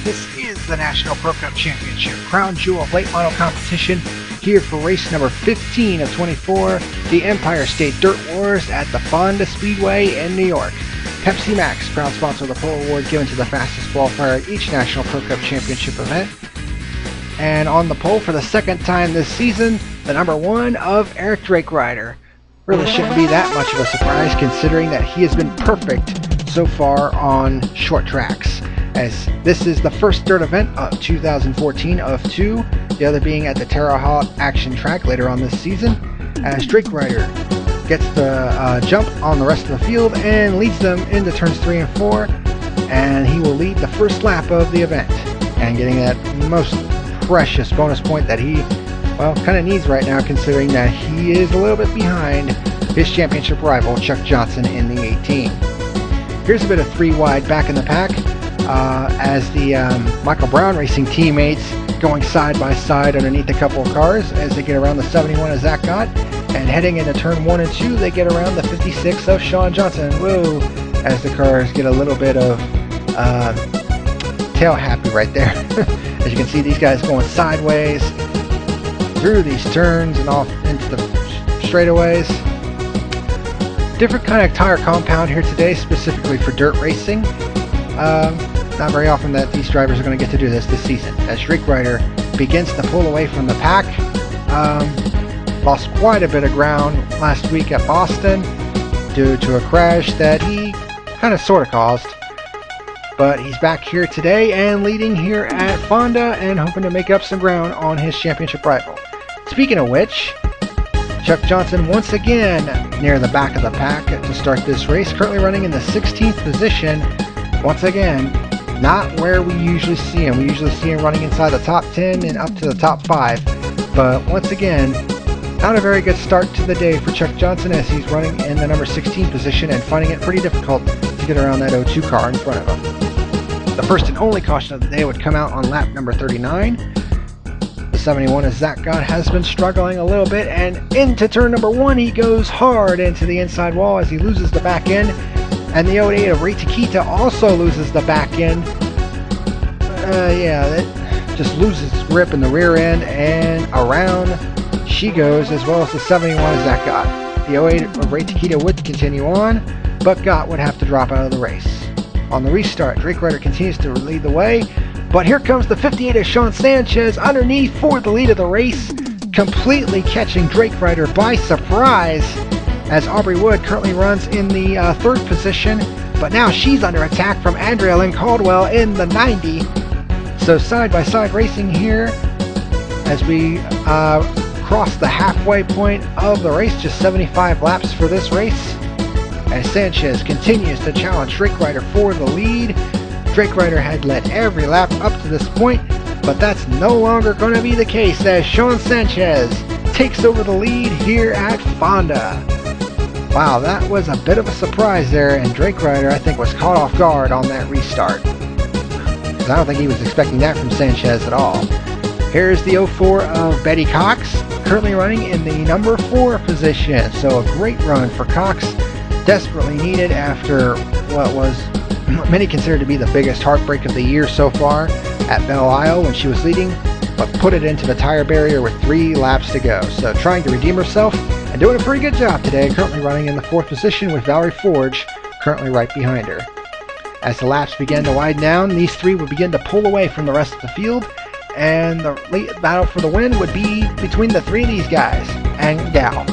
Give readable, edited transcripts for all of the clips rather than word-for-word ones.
This is the National Pro Cup Championship, crown jewel late model competition here for race number 15 of 24, the Empire State Dirt Wars at the Fonda Speedway in New York. Pepsi Max, proud sponsor of the pole award given to the fastest qualifier at each National Pro Cup Championship event. And on the pole for the second time this season, the number 1 of Eric Drake Rider. Really shouldn't be that much of a surprise considering that he has been perfect so far on short tracks, as this is the first dirt event of 2014 of 2, the other being at the Terre Haute Action Track later on this season, as Drake Rider gets the jump on the rest of the field and leads them into turns 3 and 4, and he will lead the first lap of the event, and getting that most precious bonus point that he, well, kind of needs right now, considering that he is a little bit behind his championship rival Chuck Johnson in the 18. Here's a bit of 3 wide back in the pack as the Michael Brown Racing teammates going side by side underneath a couple of cars as they get around the 71 of Zach Gott, and heading into turn 1 and 2 they get around the 56 of Sean Johnson. Whoa, as the cars get a little bit of tail happy right there. As you can see, these guys going sideways through these turns and off into the straightaways. Different kind of tire compound here today, specifically for dirt racing. Not very often that these drivers are going to get to do this season, as Drake Rider begins to pull away from the pack. Lost quite a bit of ground last week at Boston due to a crash that he kind of sort of caused. But he's back here today and leading here at Fonda and hoping to make up some ground on his championship rival. Speaking of which, Chuck Johnson once again near the back of the pack to start this race, currently running in the 16th position. Once again, not where we usually see him. We usually see him running inside the top 10 and up to the top 5. But once again, not a very good start to the day for Chuck Johnson, as he's running in the number 16 position and finding it pretty difficult to get around that 02 car in front of him. The first and only caution of the day would come out on lap number 39. The 71 of Zach Gott has been struggling a little bit, and into turn number 1 he goes hard into the inside wall as he loses the back end, and the 08 of Ray Takita also loses the back end. That just loses grip in the rear end, and around she goes, as well as the 71 of Zach Gott. The 08 of Ray Takita would continue on, but Gott would have to drop out of the race. On the restart, Drake Rider continues to lead the way, but here comes the 58 of Sean Sanchez underneath for the lead of the race, completely catching Drake Rider by surprise, as Aubrey Wood currently runs in the 3rd position, but now she's under attack from Andrea Lynn Caldwell in the 90. So side-by-side racing here as we cross the halfway point of the race, just 75 laps for this race, as Sanchez continues to challenge Drake Rider for the lead. Drake Rider had led every lap up to this point, but that's no longer going to be the case, as Sean Sanchez takes over the lead here at Fonda. Wow, that was a bit of a surprise there, and Drake Rider, I think, was caught off guard on that restart, because I don't think he was expecting that from Sanchez at all. Here's the 04 of Betty Cox, currently running in the number 4 position, so a great run for Cox, desperately needed after what was many considered to be the biggest heartbreak of the year so far at Belle Isle when she was leading, but put it into the tire barrier with 3 laps to go. So trying to redeem herself and doing a pretty good job today, currently running in the 4th position with Valerie Forge currently right behind her. As the laps began to widen down, these 3 would begin to pull away from the rest of the field, and the late battle for the win would be between the 3 of these guys and gal.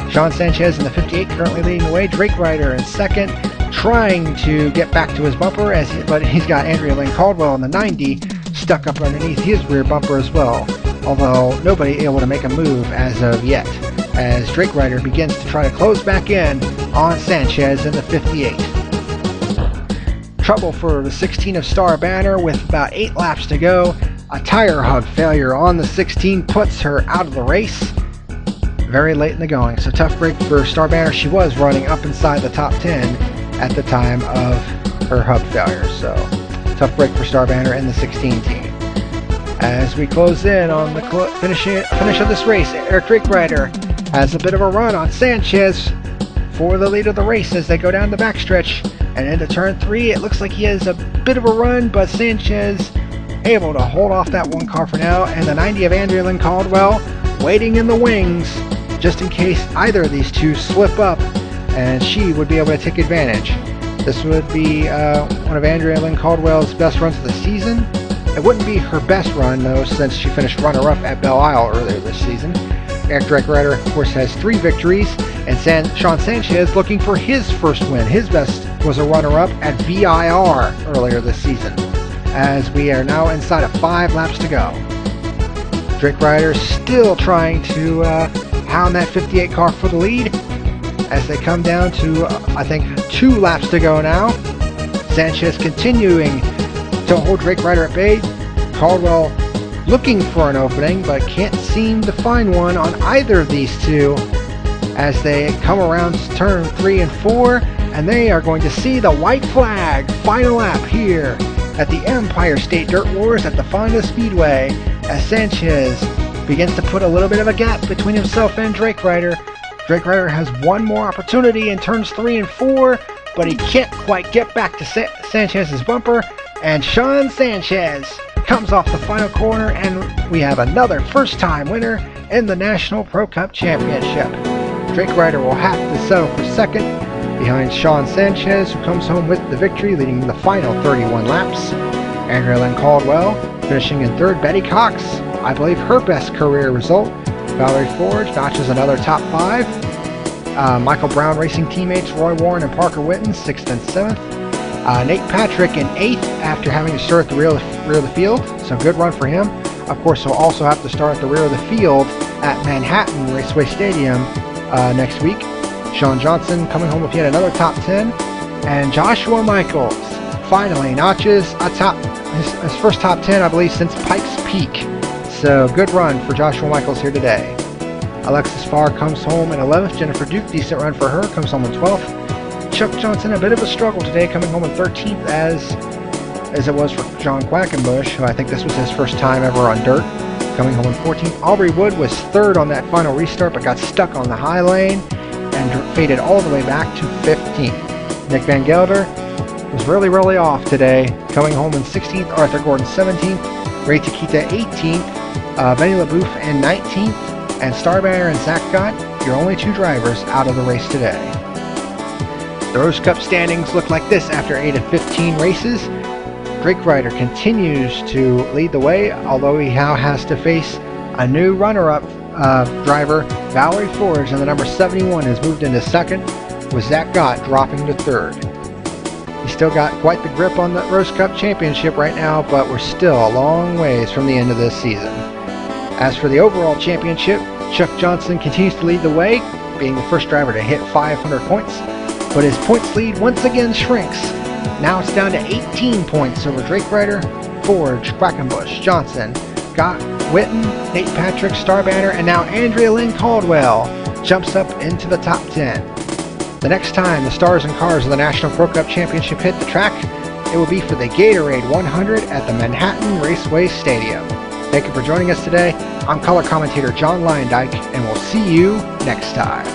Sean Sanchez in the 58 currently leading the way, Drake Rider in 2nd, trying to get back to his bumper, but he's got Andrea Lynn Caldwell in the 90 stuck up underneath his rear bumper as well, although nobody able to make a move as of yet, as Drake Rider begins to try to close back in on Sanchez in the 58. Trouble for the 16 of Star Banner with about 8 laps to go. A tire hub failure on the 16 puts her out of the race very late in the going, so tough break for Star Banner. She was running up inside the top 10 at the time of her hub failure, so tough break for Star Banner and the 16 team. As we close in on the finish of this race, Eric Drake Rider has a bit of a run on Sanchez for the lead of the race as they go down the backstretch and into turn 3. It looks like he has a bit of a run, but Sanchez able to hold off that one car for now, and the 90 of Andrea Lynn Caldwell waiting in the wings just in case either of these two slip up, and she would be able to take advantage. This would be one of Andrea Lynn Caldwell's best runs of the season. It wouldn't be her best run, though, since she finished runner-up at Belle Isle earlier this season. Eric Drake Rider, of course, has 3 victories, and Sean Sanchez looking for his first win. His best was a runner-up at VIR earlier this season, as we are now inside of 5 laps to go. Drake Rider still trying to hound that 58 car for the lead as they come down to, I think, 2 laps to go now. Sanchez continuing to hold Drake Rider at bay. Caldwell looking for an opening, but can't seem to find one on either of these two as they come around turn 3 and 4, and they are going to see the white flag final lap here at the Empire State Dirt Wars at the Fonda Speedway as Sanchez begins to put a little bit of a gap between himself and Drake Rider. Drake Rider has one more opportunity in turns 3 and 4, but he can't quite get back to Sanchez's bumper, and Sean Sanchez comes off the final corner, and we have another first-time winner in the National Pro Cup Championship. Drake Rider will have to settle for second behind Sean Sanchez, who comes home with the victory, leading the final 31 laps. Andrea Lynn Caldwell finishing in third. Betty Cox, I believe her best career result. Valerie Forge notches another top 5. Michael Brown Racing teammates Roy Warren and Parker Witten 6th and 7th. Nate Patrick in 8th after having to start at the rear of the field, so good run for him. Of course, he'll also have to start at the rear of the field at Manhattan Raceway Stadium next week. Sean Johnson coming home with yet another top 10, and Joshua Michaels finally notches his first top 10, I believe, since Pikes Peak. So good run for Joshua Michaels here today. Alexis Farr comes home in 11th. Jennifer Duke, decent run for her, comes home in 12th. Chuck Johnson, a bit of a struggle today, coming home in 13th as it was for John Quackenbush, who I think this was his first time ever on dirt, coming home in 14th. Aubrey Wood was 3rd on that final restart, but got stuck on the high lane and faded all the way back to 15th. Nick Van Gelder was really off today, coming home in 16th. Arthur Gordon 17th, Ray Takita 18th, Benny LaBouffe in 19th, and Starbanner and Zach Gott, your only 2 drivers out of the race today. The Rose Cup standings look like this after 8 of 15 races. Drake Rider continues to lead the way, although he now has to face a new runner-up driver. Valerie Forge, and the number 71 has moved into 2nd, with Zach Gott dropping to 3rd. He's still got quite the grip on the Rose Cup Championship right now, but we're still a long ways from the end of this season. As for the overall championship, Chuck Johnson continues to lead the way, being the first driver to hit 500 points, but his points lead once again shrinks. Now it's down to 18 points over Drake Rider, Forge, Quackenbush, Johnson, Gott, Witten, Nate Patrick, Starbanner, and now Andrea Lynn Caldwell jumps up into the top 10. The next time the stars and cars of the National Pro Cup Championship hit the track, it will be for the Gatorade 100 at the Manhattan Raceway Stadium. Thank you for joining us today. I'm color commentator John Lyondike, and we'll see you next time.